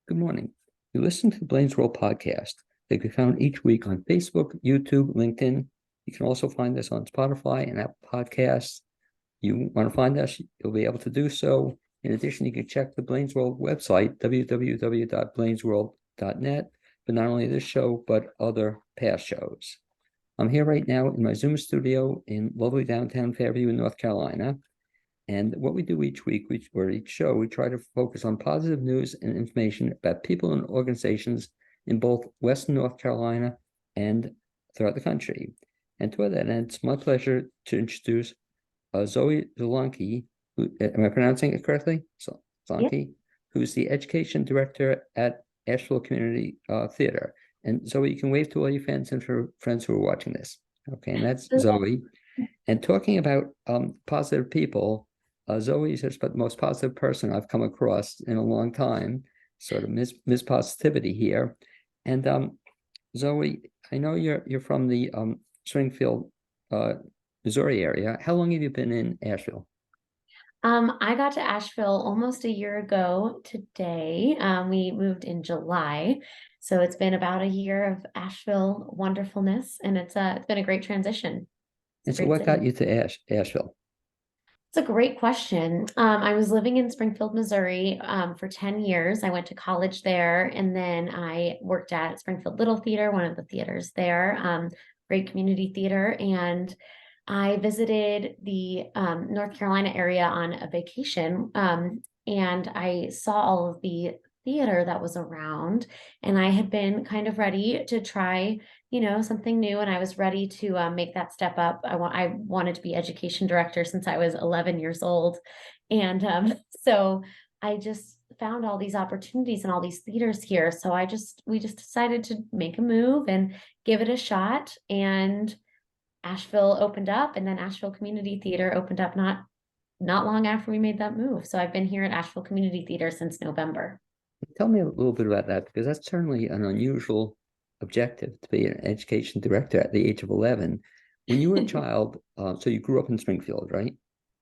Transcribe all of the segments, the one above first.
Good morning. You listen to the Blaine's World podcast. They can be found each week on Facebook, YouTube, LinkedIn. You can also find us on Spotify and Apple Podcasts. You want to find us, you'll be able to do so. In addition, you can check the Blaine's World website, www.blainesworld.net, for not only this show, but other past shows. I'm here right now in my Zoom studio in lovely downtown Fairview in North Carolina. And what we do each week, or each show, we try to focus on positive news and information about people and organizations in both Western North Carolina and throughout the country. And to that end, it's my pleasure to introduce Zoe Zelonky, am I pronouncing it correctly? Yep. Zelonky, who's the education director at Asheville Community Theater. And Zoe, you can wave to all your fans and for friends who are watching this. Okay, and that's Zoe. And talking about positive people, Zoe is just the most positive person I've come across in a long time, sort of Miss Positivity here. And Zoe, I know you're from the Springfield, Missouri area. How long have you been in Asheville? I got to Asheville almost a year ago today. We moved in July, so it's been about a year of Asheville wonderfulness, and it's been a great transition. It's And a so great what got city. you to Asheville? It's a great question. I was living in Springfield, Missouri, for 10 years. I went to college there, and then I worked at Springfield Little Theater, one of the theaters there, great community theater. And I visited the North Carolina area on a vacation, and I saw all of the theater that was around, and I had been kind of ready to try something new, and I was ready to make that step up. I wanted to be education director since I was 11 years old, and so I just found all these opportunities and all these theaters here. So we just decided to make a move and give it a shot. And Asheville opened up, and then Asheville Community Theater opened up not long after we made that move. So I've been here at Asheville Community Theater since November. Tell me a little bit about that, because that's certainly an unusual objective to be an education director at the age of 11. When you were a child, so you grew up in Springfield, right?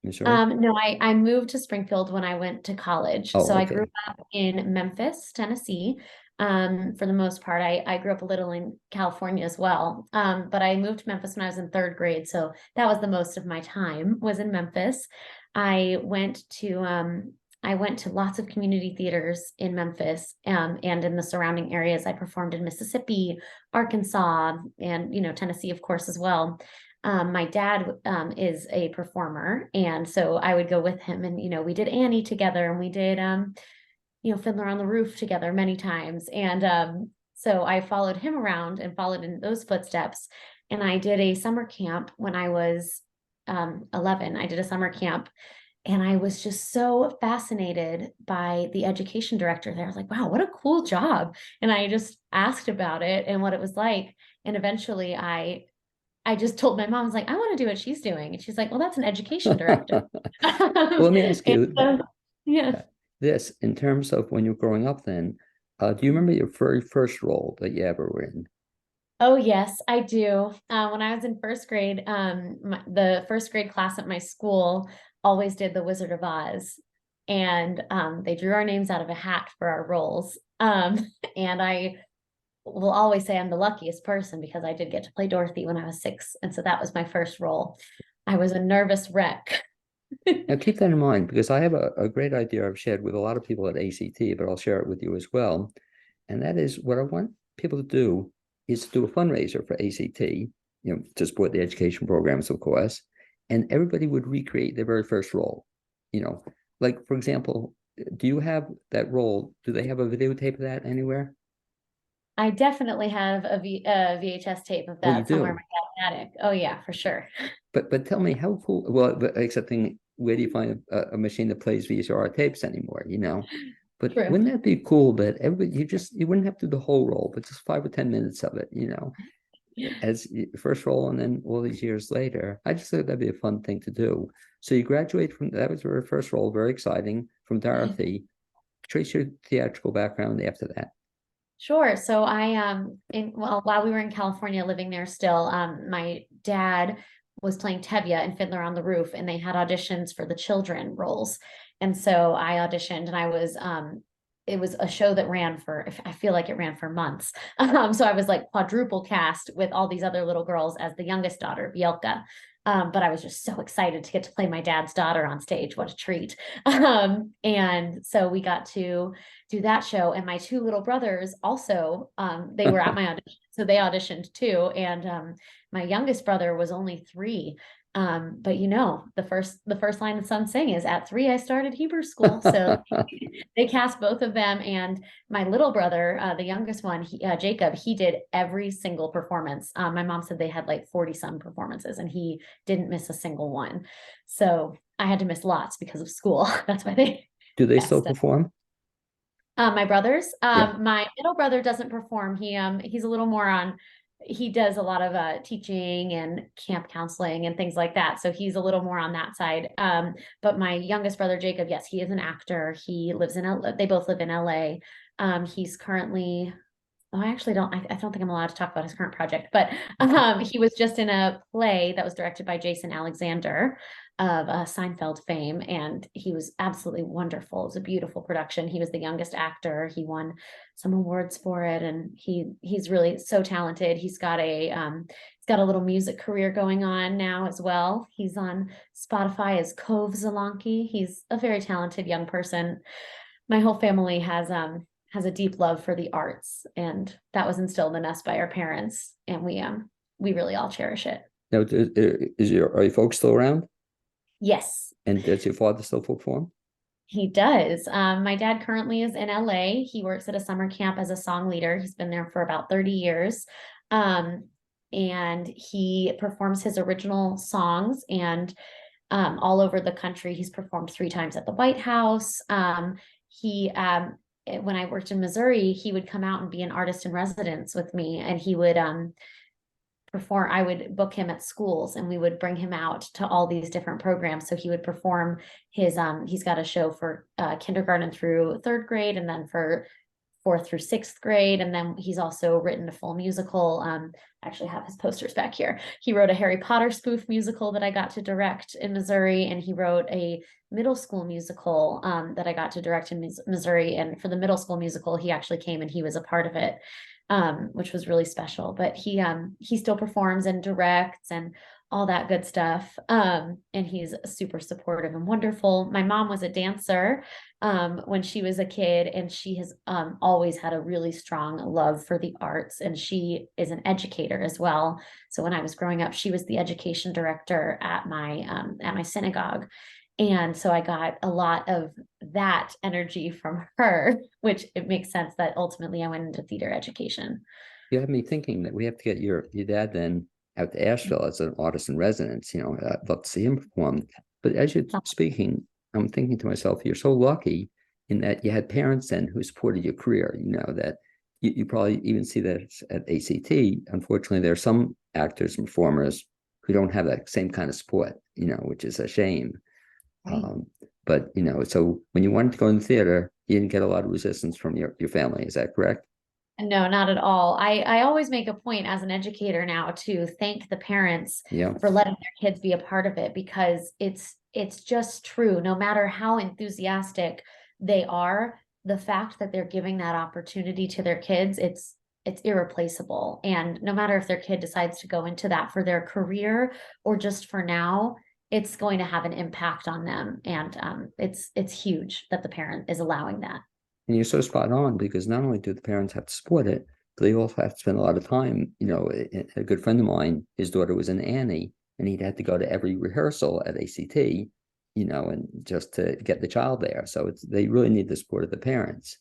Missouri? No, I moved to Springfield when I went to college. Oh, So I grew okay. up in Memphis, Tennessee. For the most part, I grew up a little in California as well. But I moved to Memphis when I was in third grade. So that was the most of my time was in Memphis. I went to I went to lots of community theaters in Memphis, and in the surrounding areas. I performed in Mississippi, Arkansas, and Tennessee, of course, as well. My dad is a performer, and so I would go with him, and we did Annie together, and we did Fiddler on the Roof together many times, and so I followed him around and followed in those footsteps. And I did a summer camp when I was 11. I did a summer camp, and I was just so fascinated by the education director there. I was like, wow, what a cool job. And I just asked about it and what it was like. And eventually I just told my mom, I was like, I want to do what she's doing. And she's like, well, that's an education director. Well, let me ask And you so, yeah. this in terms of when you're growing up then, do you remember your very first role that you ever were in? Oh, yes, I do. When I was in first grade, the first grade class at my school always did the Wizard of Oz. And they drew our names out of a hat for our roles. And I will always say I'm the luckiest person because I did get to play Dorothy when I was 6. And so that was my first role. I was a nervous wreck. Now, keep that in mind because I have a great idea I've shared with a lot of people at ACT, but I'll share it with you as well. And that is what I want people to do is to do a fundraiser for ACT, to support the education programs, of course, and everybody would recreate their very first role. You know, like for example, do you have that role? Do they have a videotape of that anywhere? I definitely have a VHS tape of Oh, you that somewhere in do. my attic. Oh yeah, for sure. But tell me how cool. Well, but excepting where do you find a machine that plays VCR tapes anymore? But True. wouldn't that be cool that everybody you wouldn't have to do the whole role, but just 5 or 10 minutes of it, as first role, and then all these years later. I just thought that'd be a fun thing to do. So you graduate from that was your first role, very exciting, from Dorothy. Trace your theatrical background after that. Sure. So while we were in California living there still, my dad was playing Tevye and Fiddler on the Roof, and they had auditions for the children roles. And so I auditioned, and I was it was a show that ran for, I feel like it ran for months. So I was like quadruple cast with all these other little girls as the youngest daughter, Bielka. But I was just so excited to get to play my dad's daughter on stage. What a treat. And so we got to do that show. And my two little brothers also, they were at my audition. So they auditioned too. And my youngest brother was only 3. But you know, the first line the Sun sing is, at 3, I started Hebrew school. So they cast both of them. And my little brother, the youngest one, Jacob, he did every single performance. My mom said they had like 40 some performances and he didn't miss a single one. So I had to miss lots because of school. That's why they Do they cast still them. perform? My brothers, Yeah. my middle brother doesn't perform. He's a little more on, he does a lot of teaching and camp counseling and things like that. So he's a little more on that side. But my youngest brother, Jacob, yes, he is an actor. He lives in LA. They both live in LA. He's currently, oh, I actually don't, I don't think I'm allowed to talk about his current project, but he was just in a play that was directed by Jason Alexander of Seinfeld fame, and he was absolutely wonderful. It was a beautiful production. He was the youngest actor. He won some awards for it, and he's really so talented. He's got a little music career going on now as well. He's on Spotify as Cove Zelonky. He's a very talented young person. My whole family has a deep love for the arts, and that was instilled in us by our parents, and we really all cherish it. Now, are your folks still around? Yes, And does your father still perform? he does. My dad currently is in LA. He works at a summer camp as a song leader. He's been there for about 30 years. And he performs his original songs and all over the country. He's performed 3 times at the White House. When I worked in Missouri, he would come out and be an artist in residence with me, and he would perform. I would book him at schools and we would bring him out to all these different programs. So he would perform he's got a show for kindergarten through 3rd grade, and then for 4th through 6th grade. And then he's also written a full musical. I actually have his posters back here. He wrote a Harry Potter spoof musical that I got to direct in Missouri. And he wrote a middle school musical that I got to direct in Missouri. And for the middle school musical, he actually came and he was a part of it, which was really special. But he still performs and directs and all that good stuff. And he's super supportive and wonderful. My mom was a dancer when she was a kid, and she has always had a really strong love for the arts, and she is an educator as well. So when I was growing up, she was the education director at my synagogue. And so I got a lot of that energy from her, which it makes sense that ultimately I went into theater education. You have me thinking that we have to get your dad then out to Asheville as an artist in residence. I'd love to see him perform. But as you're speaking, I'm thinking to myself, you're so lucky in that you had parents then who supported your career. That you probably even see that at ACT. Unfortunately, there are some actors and performers who don't have that same kind of support, which is a shame. Right. But so when you wanted to go in the theater, you didn't get a lot of resistance from your family. Is that correct? No, not at all. I always make a point as an educator now to thank the parents Yeah. for letting their kids be a part of it, because it's just true. No matter how enthusiastic they are, the fact that they're giving that opportunity to their kids, it's irreplaceable. And no matter if their kid decides to go into that for their career or just for now, it's going to have an impact on them. And it's huge that the parent is allowing that. And you're so spot on, because not only do the parents have to support it, but they also have to spend a lot of time. A good friend of mine, his daughter was an Annie, and he'd had to go to every rehearsal at ACT, and just to get the child there. So they really need the support of the parents.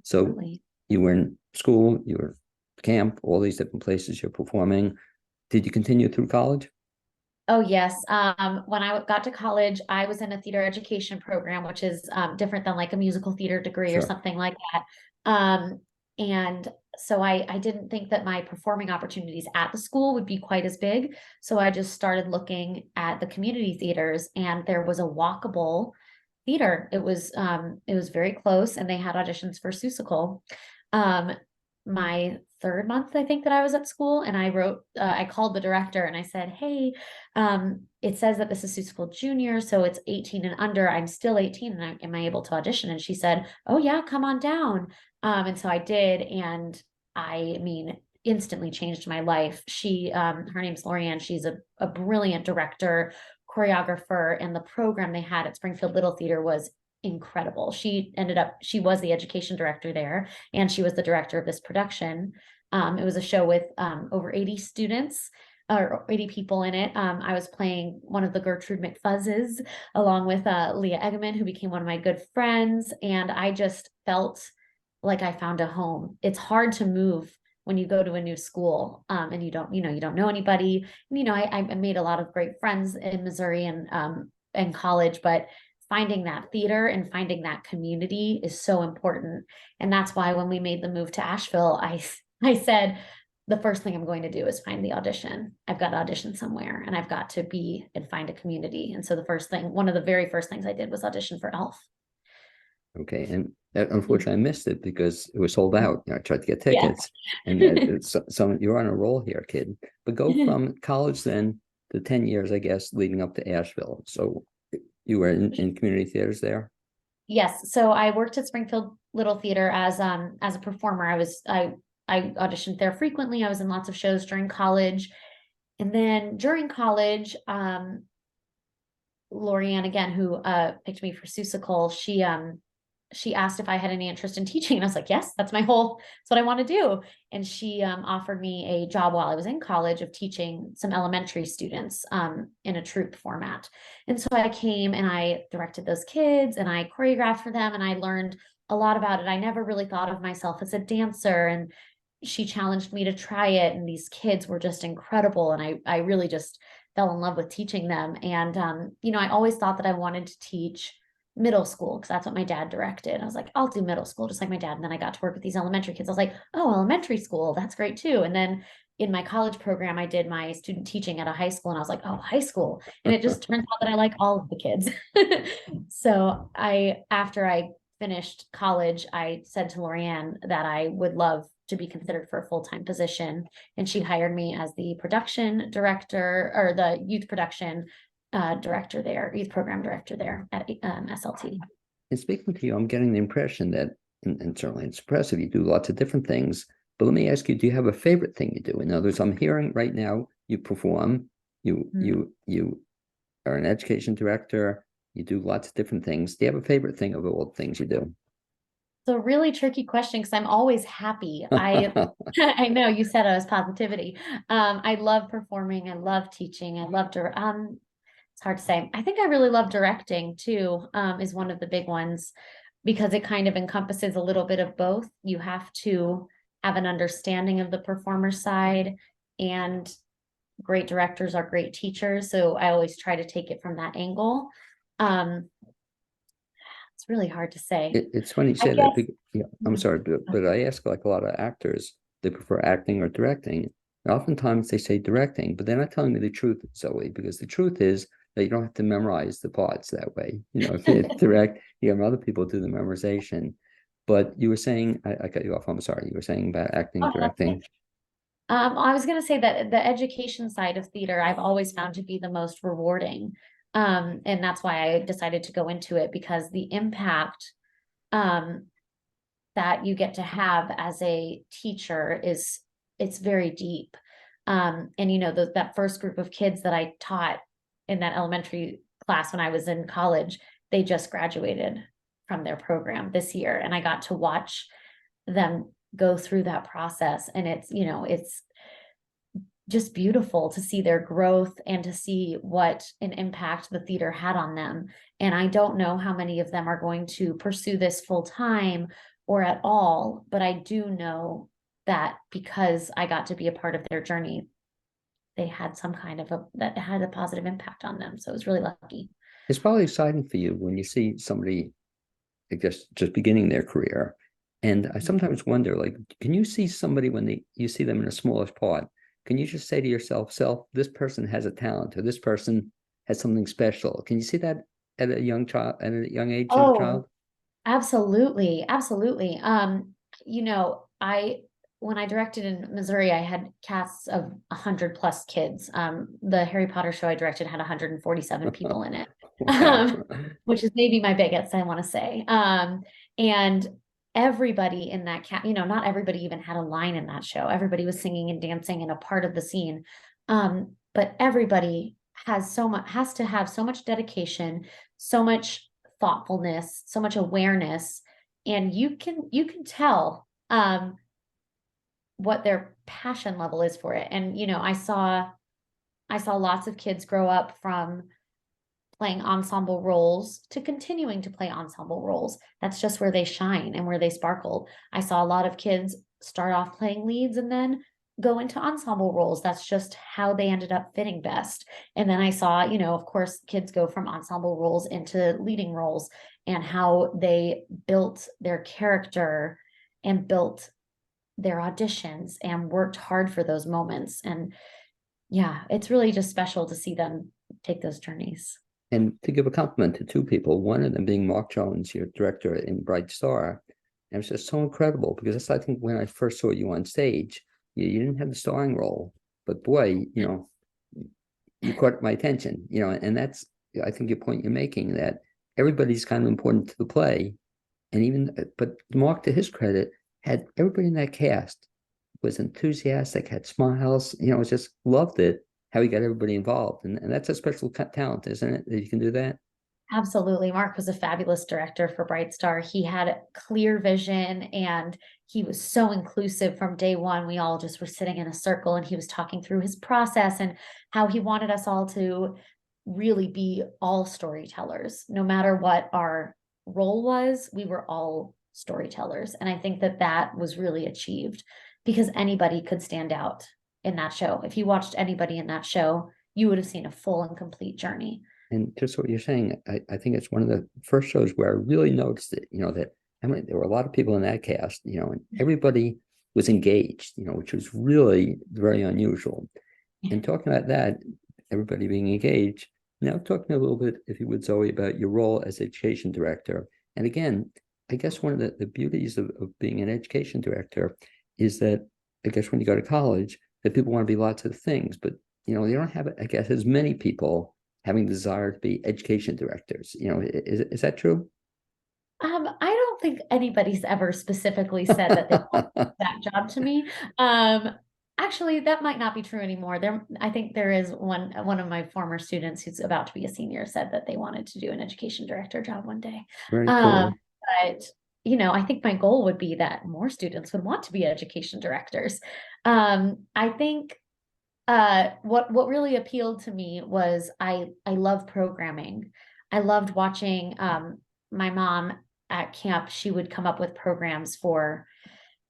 So Absolutely. You were in school, you were camp, all these different places you're performing. Did you continue through college? Oh, yes. When I got to college, I was in a theater education program, which is different than like a musical theater degree or Sure. something like that. And so I didn't think that my performing opportunities at the school would be quite as big. So I just started looking at the community theaters, and there was a walkable theater. It was very close, and they had auditions for Seussical. my third month, I think, that I was at school, and I called the director and I said, hey, it says that this is Sioux School Junior, so it's 18 and under. I'm still 18, and am I able to audition? And she said, oh yeah, come on down. And so I did, and I mean, instantly changed my life. Her name's Lorianne. She's a brilliant director, choreographer, and the program they had at Springfield Little Theater was incredible. She was the education director there, and she was the director of this production. It was a show with over 80 students or 80 people in it. I was playing one of the Gertrude McFuzzes along with Leah Egeman, who became one of my good friends. And I just felt like I found a home. It's hard to move when you go to a new school, and you don't know anybody. And, I made a lot of great friends in Missouri and college, but finding that theater and finding that community is so important. And that's why when we made the move to Asheville, I said, the first thing I'm going to do is find the audition. I've got to audition somewhere, and I've got to be and find a community. And so one of the very first things I did was audition for ELF. Okay, and unfortunately, I missed it because it was sold out. I tried to get Yeah. tickets, and so you're on a roll here, kid. But go from college then to 10 years, I guess, leading up to Asheville. So you were in community theaters there? Yes. So I worked at Springfield Little Theater as a performer. I auditioned there frequently. I was in lots of shows during college. And then during college, Lorianne, again, who picked me for Seussical, she asked if I had any interest in teaching. And I was like, yes, that's what I want to do. And she offered me a job while I was in college of teaching some elementary students in a troupe format. And so I came and I directed those kids and I choreographed for them, and I learned a lot about it. I never really thought of myself as a dancer, and she challenged me to try it. And these kids were just incredible. And I really just fell in love with teaching them. And, I always thought that I wanted to teach middle school because that's what my dad directed. I was like, I'll do middle school just like my dad. And then I got to work with these elementary kids. I was like, oh, elementary school, that's great too. And then in my college program, I did my student teaching at a high school, and I was like, oh, high school. And it just turns out that I like all of the kids. So after I finished college, I said to Lorianne that I would love to be considered for a full-time position. And she hired me as the production director, or the youth production director there, youth program director there at SLT. And speaking to you, I'm getting the impression that, and certainly it's impressive, you do lots of different things. But let me ask you, do you have a favorite thing you do? In other words, I'm hearing right now you perform, you are an education director, you do lots of different things. Do you have a favorite thing of all the things you do? It's a really tricky question because I'm always happy. I know you said I was positivity. I love performing. I love teaching. I love it's hard to say. I think I really love directing too, is one of the big ones, because it kind of encompasses a little bit of both. You have to have an understanding of the performer side, and great directors are great teachers. So I always try to take it from that angle. It's really hard to say. It's funny you say that. Yeah, I'm sorry, but I ask like a lot of actors, they prefer acting or directing. And oftentimes they say directing, but they're not telling me the truth, Zoe, because the truth is that you don't have to memorize the parts that way. If you direct, you have other people do the memorization. But you were saying, I cut you off. I'm sorry. You were saying about acting, directing. I was going to say that the education side of theater, I've always found to be the most rewarding. And that's why I decided to go into it, because the impact that you get to have as a teacher it's very deep. And that first group of kids that I taught in that elementary class when I was in college, they just graduated from their program this year, and I got to watch them go through that process. And it's just beautiful to see their growth and to see what an impact the theater had on them. And I don't know how many of them are going to pursue this full time or at all, but I do know that because I got to be a part of their journey, they had some kind of that had a positive impact on them. So it was really lucky. It's probably exciting for you when you see somebody, I guess, just beginning their career. And I sometimes wonder, like, can you see somebody when you see them in a smallest part? Can you just say to yourself, this person has a talent, or this person has something special? Can you see that at a young child, at a young age of a child? Absolutely. Absolutely. when I directed in Missouri, I had casts of 100+ kids. The Harry Potter show I directed had 147 people in it, Wow. which is maybe my biggest, I want to say. And everybody in that cat, not everybody even had a line in that show. Everybody was singing and dancing and a part of the scene. But everybody has to have so much dedication, so much thoughtfulness, so much awareness, and you can tell what their passion level is for it. And I saw lots of kids grow up from playing ensemble roles to continuing to play ensemble roles. That's just where they shine and where they sparkle. I saw a lot of kids start off playing leads and then go into ensemble roles. That's just how they ended up fitting best. And then I saw, of course, kids go from ensemble roles into leading roles, and how they built their character and built their auditions and worked hard for those moments. And yeah, it's really just special to see them take those journeys. And to give a compliment to two people, one of them being Mark Jones, your director in Bright Star. And it was just so incredible because that's, I think, when I first saw you on stage, you didn't have the starring role, but boy, you caught my attention, and that's, I think, your point you're making, that everybody's kind of important to the play. And but Mark, to his credit, had everybody in that cast was enthusiastic, had smiles, just loved it, how he got everybody involved. And that's a special talent, isn't it? That you can do that. Absolutely. Mark was a fabulous director for Bright Star. He had clear vision, and he was so inclusive from day one. We all just were sitting in a circle, and he was talking through his process and how he wanted us all to really be all storytellers. No matter what our role was, we were all storytellers. And I think that that was really achieved because anybody could stand out in that show. If you watched anybody in that show, you would have seen a full and complete journey. And just what you're saying, I think it's one of the first shows where I really noticed it, that there were a lot of people in that cast, and everybody was engaged, which was really very unusual. And talking about that, everybody being engaged, now talking a little bit, if you would, Zoe, about your role as education director. And again, I guess one of the beauties of being an education director is that, I guess, when you go to college, that people want to be lots of things, but, you don't have, I guess, as many people having desire to be education directors. Is that true? I don't think anybody's ever specifically said that they want that job to me. Actually, that might not be true anymore. I think there is one of my former students who's about to be a senior said that they wanted to do an education director job one day. Very cool. But I think my goal would be that more students would want to be education directors. I think what really appealed to me was I love programming. I loved watching my mom at camp. She would come up with programs for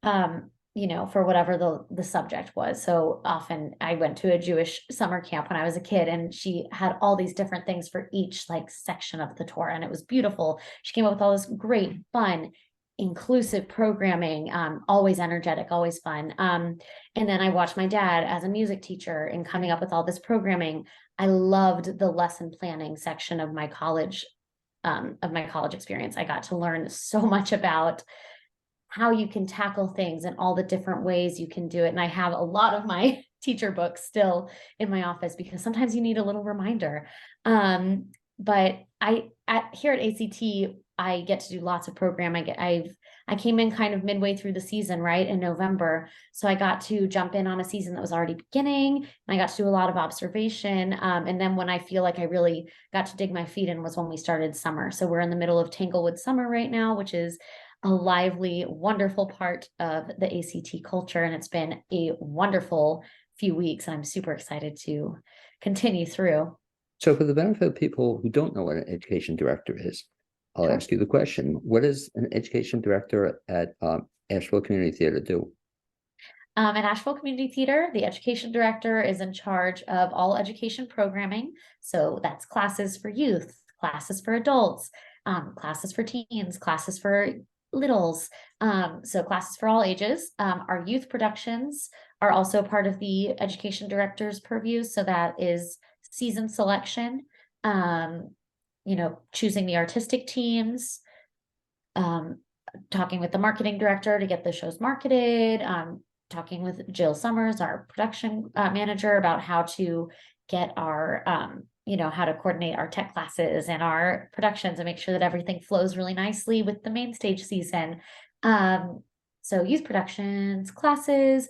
for whatever the subject was. So often I went to a Jewish summer camp when I was a kid, and she had all these different things for each section of the Torah, and it was beautiful. She came up with all this great, fun, inclusive programming, always energetic, always fun. And then I watched my dad as a music teacher and coming up with all this programming. I loved the lesson planning section of my college experience. I got to learn so much about how you can tackle things and all the different ways you can do it. And I have a lot of my teacher books still in my office because sometimes you need a little reminder. But here at ACT, I get to do lots of programming. I came in kind of midway through the season, right, in November. So I got to jump in on a season that was already beginning, and I got to do a lot of observation. And then when I feel like I really got to dig my feet in was when we started summer. So we're in the middle of Tanglewood Summer right now, which is a lively, wonderful part of the ACT culture. And it's been a wonderful few weeks, and I'm super excited to continue through. So for the benefit of people who don't know what an education director is, I'll Sure. ask you the question. What does an education director at Asheville Community Theater do? At Asheville Community Theater, the education director is in charge of all education programming. So that's classes for youth, classes for adults, classes for teens, classes for littles, so classes for all ages. Our youth productions are also part of the education director's purview. So that is season selection, choosing the artistic teams, talking with the marketing director to get the shows marketed, talking with Jill Summers, our production manager, about how to get our, how to coordinate our tech classes and our productions and make sure that everything flows really nicely with the main stage season. So youth productions, classes,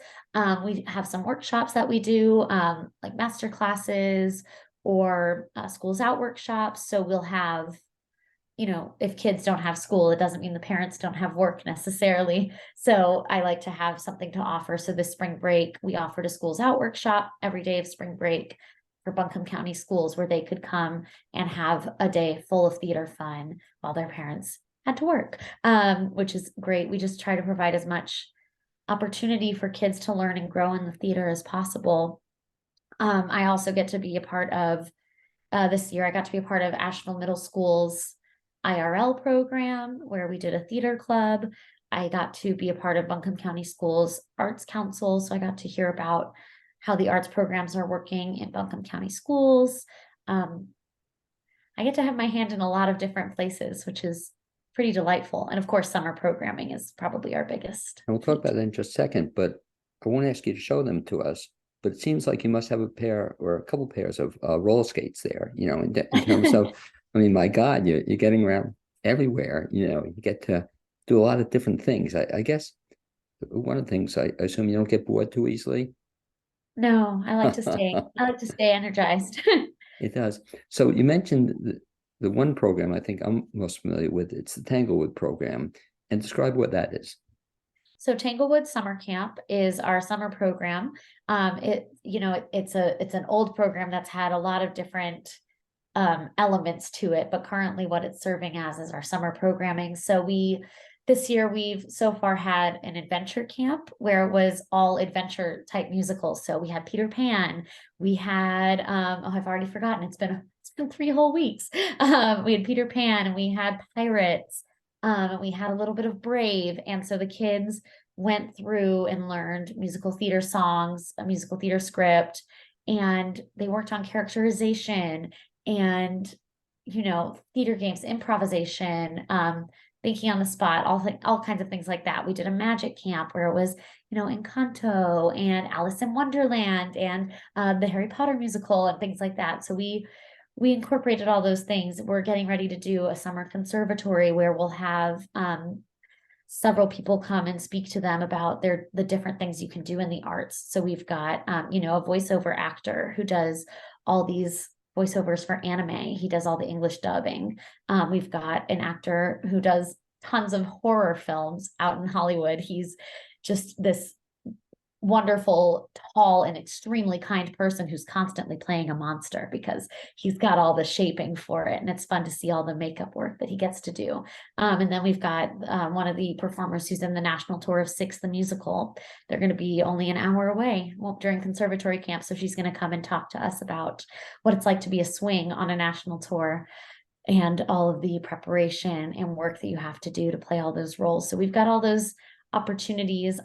we have some workshops that we do, like master classes or schools out workshops. So we'll have, if kids don't have school, it doesn't mean the parents don't have work necessarily. So I like to have something to offer. So this spring break, we offered a schools out workshop every day of spring break for Buncombe County schools, where they could come and have a day full of theater fun while their parents had to work, which is great. We just try to provide as much opportunity for kids to learn and grow in the theater as possible. I also get to be a part of, this year, I got to be a part of Asheville Middle School's IRL program, where we did a theater club. I got to be a part of Buncombe County Schools Arts Council. So I got to hear about how the arts programs are working in Buncombe County schools. I get to have my hand in a lot of different places, which is pretty delightful. And of course, summer programming is probably our biggest. And we'll talk about that in just a second, but I won't ask you to show them to us. But it seems like you must have a pair or a couple pairs of roller skates there, in terms of, I mean, my God, you're getting around everywhere, you get to do a lot of different things. I guess one of the things, I assume you don't get bored too easily. No, I like to stay. I like to stay energized. It does. So you mentioned the one program I think I'm most familiar with. It's the Tanglewood program, and describe what that is. So Tanglewood Summer Camp is our summer program. It's an old program that's had a lot of different elements to it, but currently what it's serving as is our summer programming. So this year we've so far had an adventure camp where it was all adventure type musicals. So we had Peter Pan, we had I've already forgotten, it's been 3 whole weeks. We had Peter Pan and we had Pirates, and we had a little bit of Brave. And so the kids went through and learned musical theater songs, a musical theater script, and they worked on characterization and theater games, improvisation, thinking on the spot, all kinds of things like that. We did a magic camp where it was Encanto and Alice in Wonderland and the Harry Potter musical and things like that. So we incorporated all those things. We're getting ready to do a summer conservatory where we'll have several people come and speak to them about the different things you can do in the arts. So we've got a voiceover actor who does all these voiceovers for anime. He does all the English dubbing. We've got an actor who does tons of horror films out in Hollywood. He's just this wonderful, tall, and extremely kind person who's constantly playing a monster because he's got all the shaping for it. And it's fun to see all the makeup work that he gets to do. And then we've got one of the performers who's in the national tour of Six, the musical. They're going to be only an hour away during conservatory camp. So she's going to come and talk to us about what it's like to be a swing on a national tour and all of the preparation and work that you have to do to play all those roles. So we've got all those opportunities.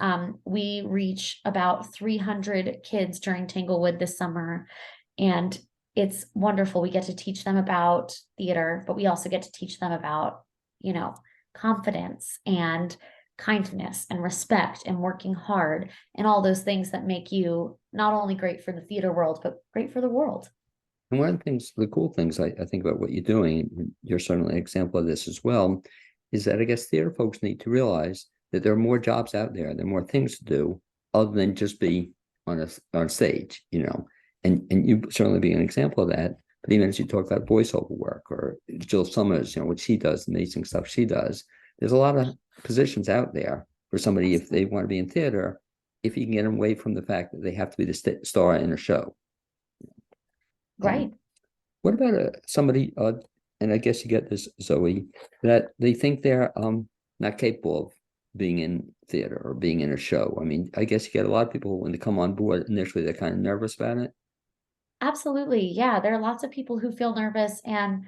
We reach about 300 kids during Tanglewood this summer, and it's wonderful. We get to teach them about theater, but we also get to teach them about, confidence and kindness and respect and working hard and all those things that make you not only great for the theater world, but great for the world. And one of the things, the cool things I think about what you're doing, and you're certainly an example of this as well, is that I guess theater folks need to realize that there are more jobs out there, there are more things to do other than just be on stage, and you certainly be an example of that. But even as you talk about voiceover work or Jill Summers, what she does, amazing stuff she does, there's a lot of positions out there for somebody if they want to be in theater, if you can get them away from the fact that they have to be the star in a show. Right. What about somebody, and I guess you get this, Zoe, that they think they're not capable of being in theater or being in a show? I mean, I guess you get a lot of people when they come on board initially, they're kind of nervous about it. Absolutely. Yeah. There are lots of people who feel nervous, and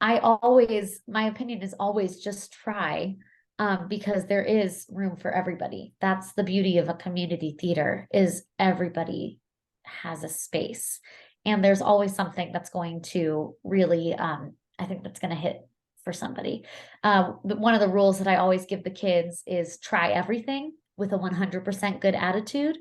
my opinion is always just try, because there is room for everybody. That's the beauty of a community theater, is everybody has a space, and there's always something that's going to really, I think that's going to hit for somebody. One of the rules that I always give the kids is try everything with a 100% good attitude.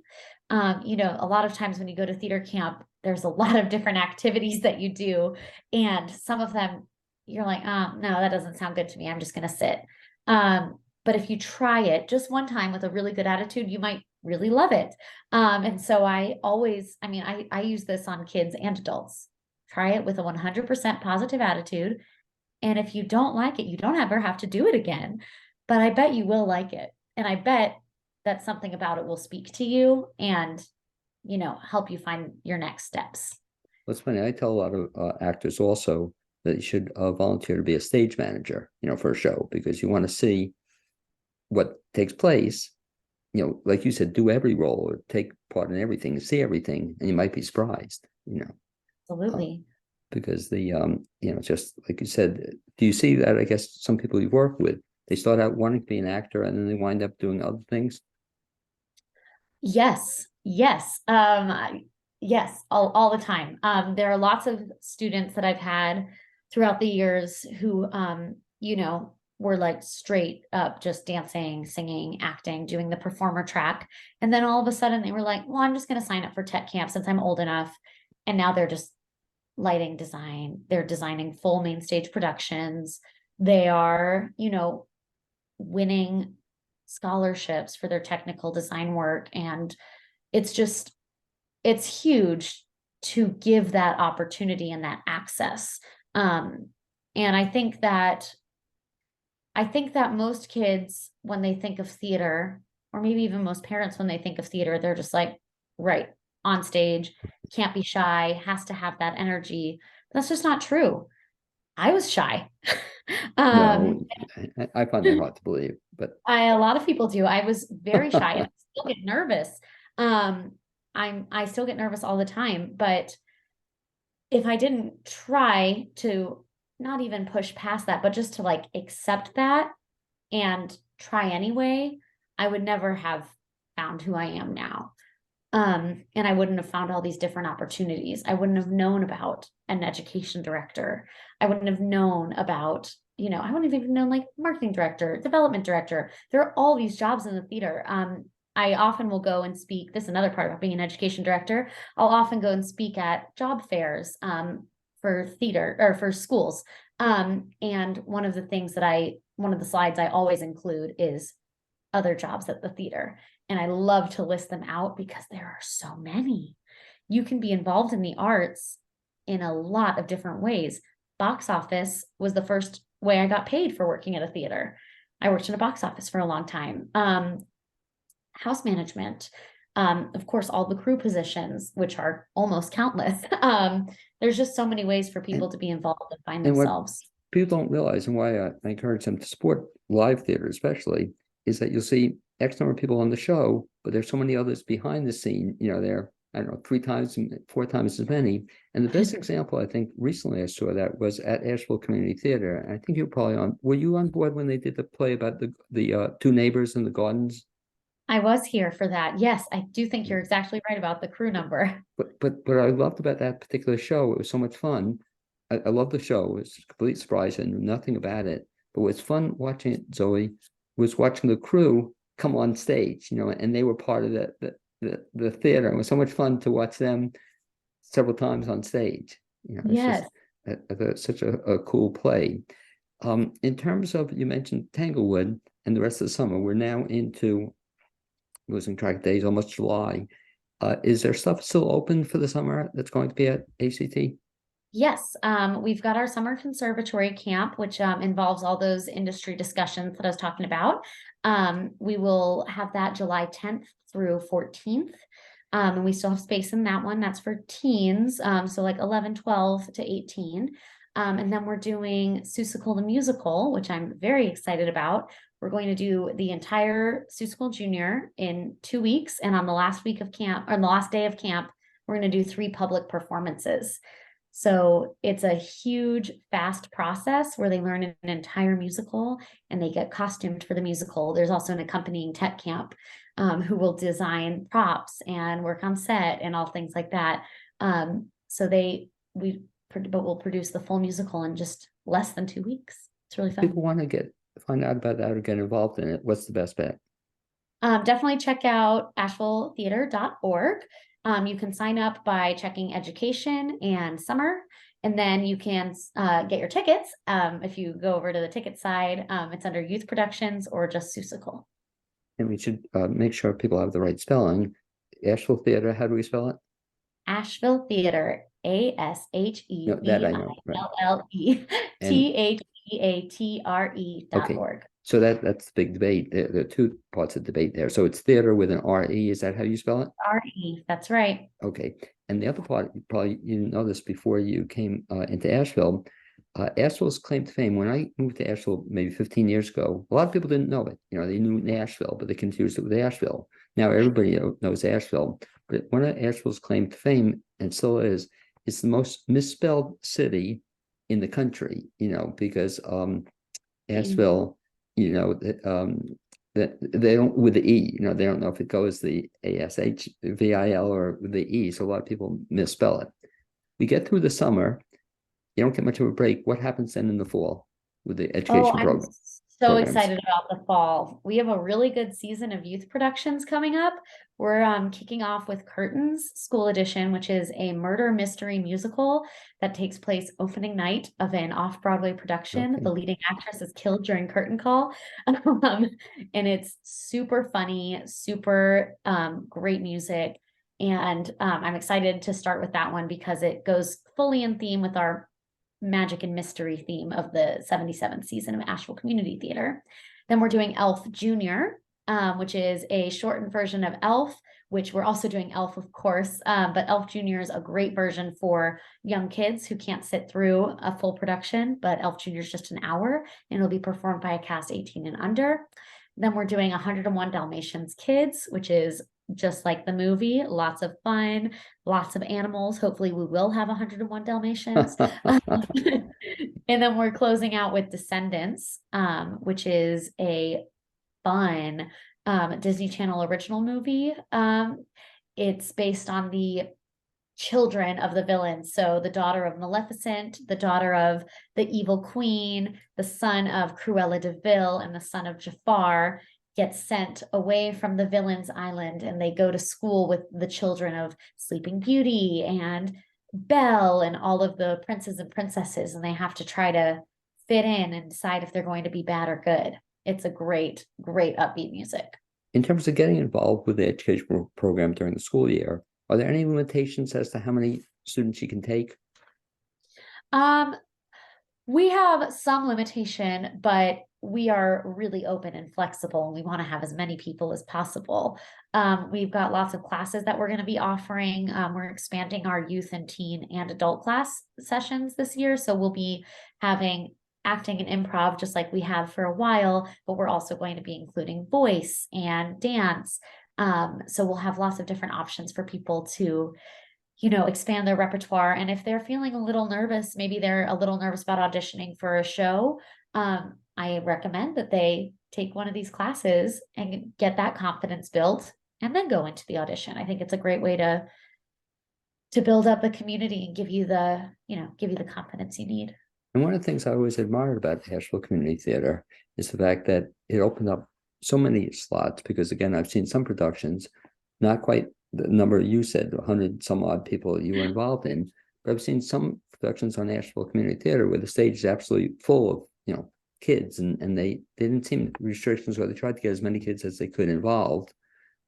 You know, a lot of times when you go to theater camp, there's a lot of different activities that you do. And some of them you're like, no, that doesn't sound good to me. I'm just going to sit. But if you try it just one time with a really good attitude, you might really love it. And so I always, I mean, I use this on kids and adults. Try it with a 100% positive attitude. And if you don't like it, you don't ever have to do it again. But I bet you will like it. And I bet that something about it will speak to you and, you know, help you find your next steps. What's funny, I tell a lot of actors also that you should volunteer to be a stage manager, you know, for a show, because you want to see what takes place. You know, like you said, do every role or take part in everything, see everything, and you might be surprised, you know. Absolutely. Because the you know, just like you said, do you see that? I guess some people you've worked with, they start out wanting to be an actor and then they wind up doing other things. Yes, yes. Yes, all the time. There are lots of students that I've had throughout the years who you know, were like straight up just dancing, singing, acting, doing the performer track. And then all of a sudden they were like, well, I'm just going to sign up for tech camp since I'm old enough. And now they're just lighting design. They're designing full main stage productions. They are, you know, winning scholarships for their technical design work. And it's just, it's huge to give that opportunity and that access. And I think that most kids, when they think of theater, or maybe even most parents, when they think of theater, they're just like, right, on stage, can't be shy, has to have that energy. That's just not true. I was shy. No, um, I find that hard to believe, but a lot of people do. I was very shy and I still get nervous. Um, I still get nervous all the time, but if I didn't try to not even push past that, but just to like accept that and try anyway, I would never have found who I am now. And I wouldn't have found all these different opportunities. I wouldn't have known about an education director. I wouldn't have known about, you know, I wouldn't have even known like marketing director, development director. There are all these jobs in the theater. I often will go and speak. This is another part about being an education director. I'll often go and speak at job fairs for theater or for schools. And one of the slides I always include is other jobs at the theater. And I love to list them out because there are so many. You can be involved in the arts in a lot of different ways. Box office was the first way I got paid for working at a theater. I worked in a box office for a long time. House management, of course, all the crew positions, which are almost countless. There's just so many ways for people and, to be involved and find and what themselves. people don't realize, and why I encourage them to support live theater especially, is that you'll see X number of people on the show, but there's so many others behind the scene, you know, they're, I don't know, 3 times, 4 times as many. And the best example, I think, recently I saw that was at Asheville Community Theater. And I think you were probably were you on board when they did the play about the two neighbors in the gardens? I was here for that. Yes, I do think you're exactly right about the crew number. But what I loved about that particular show, it was so much fun. I love the show. It was a complete surprise. I knew nothing about it. But what's fun watching it, Zoe, was watching the crew come on stage, you know, and they were part of the theater. It was so much fun to watch them several times on stage. You know, it's Yes. just such a cool play. In terms of, you mentioned Tanglewood and the rest of the summer, we're now into losing track of days, almost July. Is there stuff still open for the summer that's going to be at ACT? Yes, we've got our summer conservatory camp, which involves all those industry discussions that I was talking about. We will have that July 10th through 14th. And we still have space in that one. That's for teens, so like 11, 12 to 18. And then we're doing Seussical the Musical, which I'm very excited about. We're going to do the entire Seussical Junior in 2 weeks. And on the last week of camp, or on the last day of camp, we're going to do 3 public performances. So it's a huge, fast process where they learn an entire musical and they get costumed for the musical. There's also an accompanying tech camp who will design props and work on set and all things like that. So we'll produce the full musical in just less than 2 weeks. It's really fun. People want to find out about that or get involved in it. What's the best bet? Definitely check out ashevilletheater.org. You can sign up by checking education and summer, and then you can get your tickets. If you go over to the ticket side, it's under youth productions or just Susical. And we should make sure people have the right spelling. Asheville Theater, how do we spell it? Asheville Theater, No, that I know, right. ASHEVILLE And okay, THEATRE.org. so that's the big debate. There are two parts of debate there. So it's theater with an R-E. Is that how you spell it? RE, that's right. Okay. And the other part, probably you didn't know this before you came into Asheville. Asheville's claim to fame, when I moved to Asheville maybe 15 years ago, a lot of people didn't know it. You know, they knew Nashville, but they confused it with Asheville. Now everybody knows Asheville. But one of Asheville's claim to fame, and still is, it's the most misspelled city in the country, you know, because Asheville, you know, that they don't with the E, you know, they don't know if it goes the ASHVIL or with the E. So a lot of people misspell it. We get through the summer, you don't get much of a break. What happens then in the fall with the education I'm so programs? excited about the fall. We have a really good season of youth productions coming up. We're kicking off with Curtains School Edition, which is a murder mystery musical that takes place opening night of an off-Broadway production. Okay. The leading actress is killed during curtain call. And it's super funny, super great music. And I'm excited to start with that one because it goes fully in theme with our magic and mystery theme of the 77th season of Asheville Community Theater. Then we're doing Elf Junior, which is a shortened version of Elf, which we're also doing Elf, of course, but Elf Junior is a great version for young kids who can't sit through a full production, but Elf Junior is just an hour, and it'll be performed by a cast 18 and under. Then we're doing 101 Dalmatians Kids, which is just like the movie, lots of fun, lots of animals. Hopefully we will have 101 Dalmatians. And then we're closing out with Descendants, which is a fun Disney Channel original movie. It's based on the children of the villains. So the daughter of Maleficent, the daughter of the evil queen, the son of Cruella de Vil, and the son of Jafar get sent away from the villains island, and they go to school with the children of Sleeping Beauty and Belle and all of the princes and princesses, and they have to try to fit in and decide if they're going to be bad or good. It's a great, great upbeat music. In terms of getting involved with the education program during the school year, are there any limitations as to how many students you can take? We have some limitation, but we are really open and flexible, and we want to have as many people as possible. We've got lots of classes that we're going to be offering. We're expanding our youth and teen and adult class sessions this year. So we'll be having acting and improv just like we have for a while, but we're also going to be including voice and dance. So we'll have lots of different options for people to, you know, expand their repertoire. And if they're feeling a little nervous, maybe they're a little nervous about auditioning for a show, I recommend that they take one of these classes and get that confidence built and then go into the audition. I think it's a great way to build up a community and give you the, you know, give you the confidence you need. And one of the things I always admired about Asheville Community Theater is the fact that it opened up so many slots, because again, I've seen some productions, not quite the number you said, 100 some odd people you were involved in, but I've seen some productions on Asheville Community Theater where the stage is absolutely full of, you know, kids, and they didn't seem restrictions, or they tried to get as many kids as they could involved,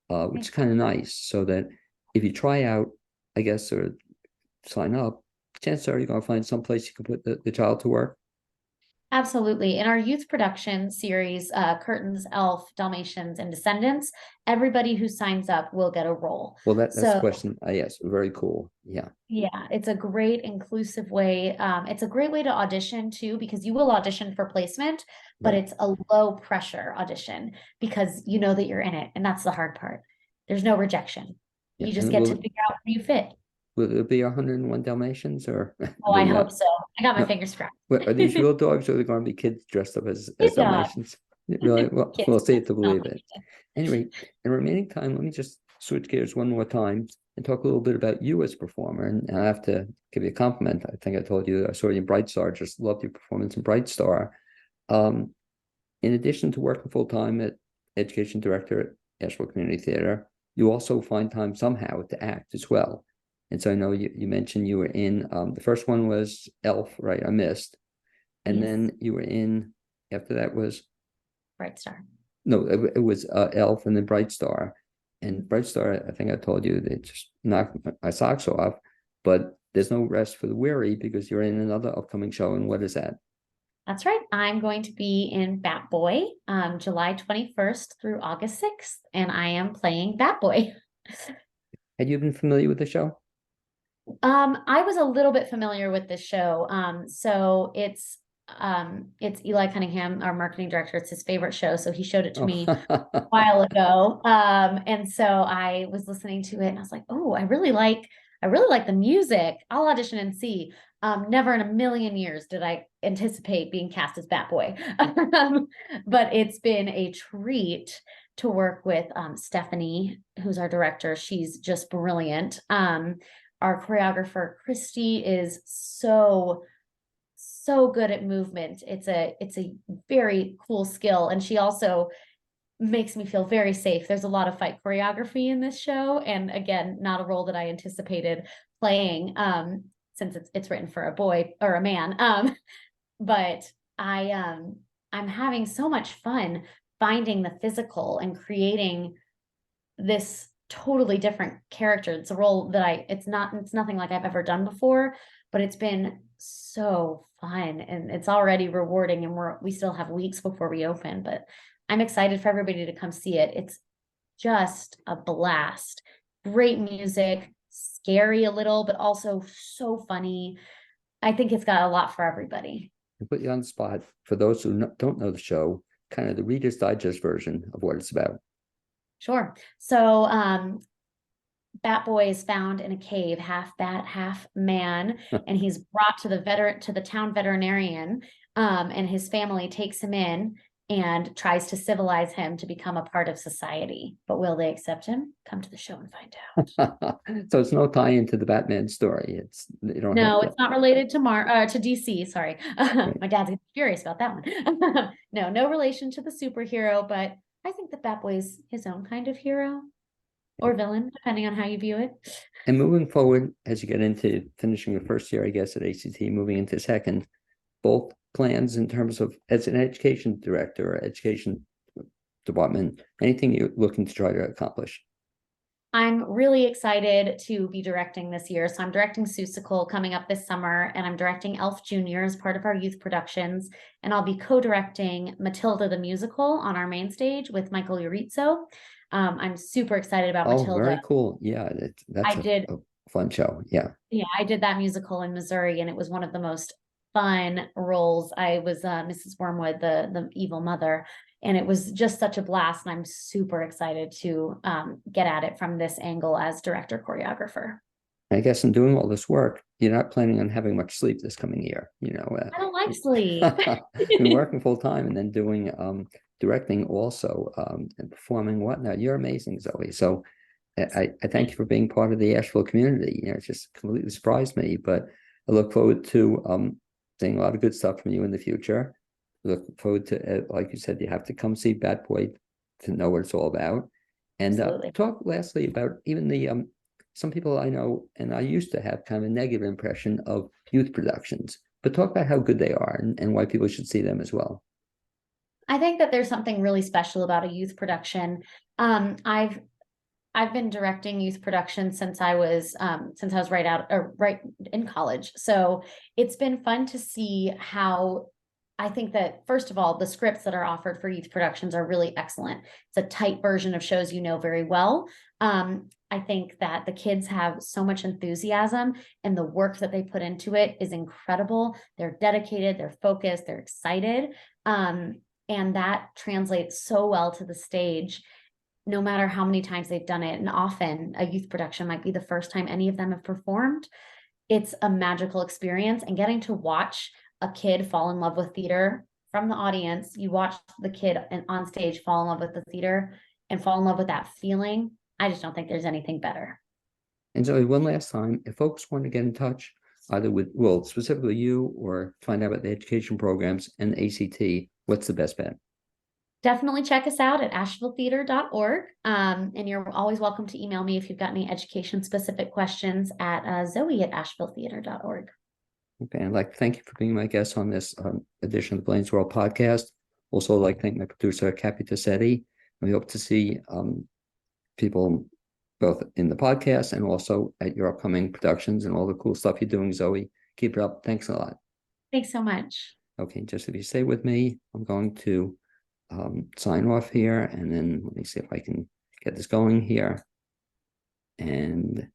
which is kind of nice, so that if you try out, I guess, or sign up, chances are you're going to find some place you can put the child to work. Absolutely. In our youth production series, Curtains, Elf, Dalmatians, and Descendants, everybody who signs up will get a role. Well, that's the So question I asked. Very cool. Yeah. yeah, it's a great inclusive way. It's a great way to audition too, because you will audition for placement, but Right. it's a low pressure audition because you know that you're in it. And that's the hard part. There's no rejection. Yeah. You just And get to figure out where you fit. will it be 101 Dalmatians, or Oh, I maybe hope not? so. I got my No. fingers crossed. Are these real dogs, or are they going to be kids dressed up as Good job. Dalmatians? Really? Well, Kids. we'll see it to believe it. Anyway, in remaining time, let me just switch gears one more time and talk a little bit about you as a performer. And I have to give you a compliment. I think I told you I saw you in Bright Star. Just loved your performance in Bright Star. In addition to working full time at education director Asheville Community Theater, you also find time somehow to act as well. And so I know you mentioned you were in, the first one was Elf, right? I missed. And Yes. then you were in, after that was, Bright Star. no, it was Elf and then Bright Star. And Bright Star, I think I told you, they just knocked my socks off. But there's no rest for the weary because you're in another upcoming show. And what is that? That's right. I'm going to be in Bat Boy, July 21st through August 6th, and I am playing Bat Boy. Had you been familiar with the show? I was a little bit familiar with this show. So it's Eli Cunningham, our marketing director. It's his favorite show. So he showed it to me a while ago. And so I was listening to it and I was like, oh, I really like the music. I'll audition and see. Never in a million years did I anticipate being cast as Bat Boy. But it's been a treat to work with Stephanie, who's our director. She's just brilliant. Our choreographer, Christy, is so good at movement. It's a very cool skill. And she also makes me feel very safe. There's a lot of fight choreography in this show. And again, not a role that I anticipated playing, since it's written for a boy or a man. But I'm having so much fun finding the physical and creating this totally different character. It's a role that it's nothing like I've ever done before, but it's been so fun and it's already rewarding, and we still have weeks before we open, but I'm excited for everybody to come see it. It's just a blast. Great music, scary a little, but also so funny. I think it's got a lot for everybody. I put you on the spot. For those who don't know the show, kind of the Reader's Digest version of what it's about. Sure. So Bat Boy is found in a cave, half bat, half man, and he's brought to the town veterinarian, and his family takes him in and tries to civilize him to become a part of society. But will they accept him? Come to the show and find out. So it's no tie into the Batman story. No, it's not related to DC. Sorry, right. My dad's furious about that one. No relation to the superhero, but I think that Bat Boy's his own kind of hero or villain, depending on how you view it. And moving forward, as you get into finishing the first year, I guess, at ACT, moving into second, both plans in terms of as an education director or education department, anything you're looking to try to accomplish? I'm really excited to be directing this year. So I'm directing Seussical coming up this summer, and I'm directing Elf Jr. as part of our youth productions. And I'll be co-directing Matilda the musical on our main stage with Michael Urizzo. I'm super excited about Matilda. Very cool. Yeah, that's a fun show. Yeah. Yeah, I did that musical in Missouri, and it was one of the most fun roles. I was Mrs. Wormwood, the evil mother. And it was just such a blast. And I'm super excited to get at it from this angle as director choreographer. I guess in doing all this work, you're not planning on having much sleep this coming year. I don't like sleep. You're working full time and then doing directing also and performing whatnot. You're amazing, Zoe. So I thank you for being part of the Asheville community. It just completely surprised me. But I look forward to seeing a lot of good stuff from you in the future. Look forward to, like you said, you have to come see Bat Boy to know what it's all about. And talk lastly about even the some people I know, and I used to have kind of a negative impression of youth productions, but talk about how good they are and why people should see them as well. I think that there's something really special about a youth production. I've been directing youth productions since I was right in college. So it's been fun to see how. I think that, first of all, the scripts that are offered for youth productions are really excellent. It's a tight version of shows you know very well. I think that the kids have so much enthusiasm, and the work that they put into it is incredible. They're dedicated, they're focused, they're excited. And that translates so well to the stage, no matter how many times they've done it. And often a youth production might be the first time any of them have performed. It's a magical experience, and getting to watch a kid fall in love with theater from the audience. You watch the kid on stage fall in love with the theater and fall in love with that feeling. I just don't think there's anything better. And Zoe, one last time, if folks want to get in touch, either with, well, specifically you, or find out about the education programs and ACT, what's the best bet? Definitely check us out at ashevilletheater.org. And you're always welcome to email me if you've got any education specific questions at zoe@ashevilletheater.org. Okay, I'd like to thank you for being my guest on this edition of the Blaine's World podcast. Also, I'd like to thank my producer, Cappy Tassetti. We hope to see people both in the podcast and also at your upcoming productions and all the cool stuff you're doing, Zoe. Keep it up. Thanks a lot. Thanks so much. Okay, just if you stay with me, I'm going to sign off here, and then let me see if I can get this going here. And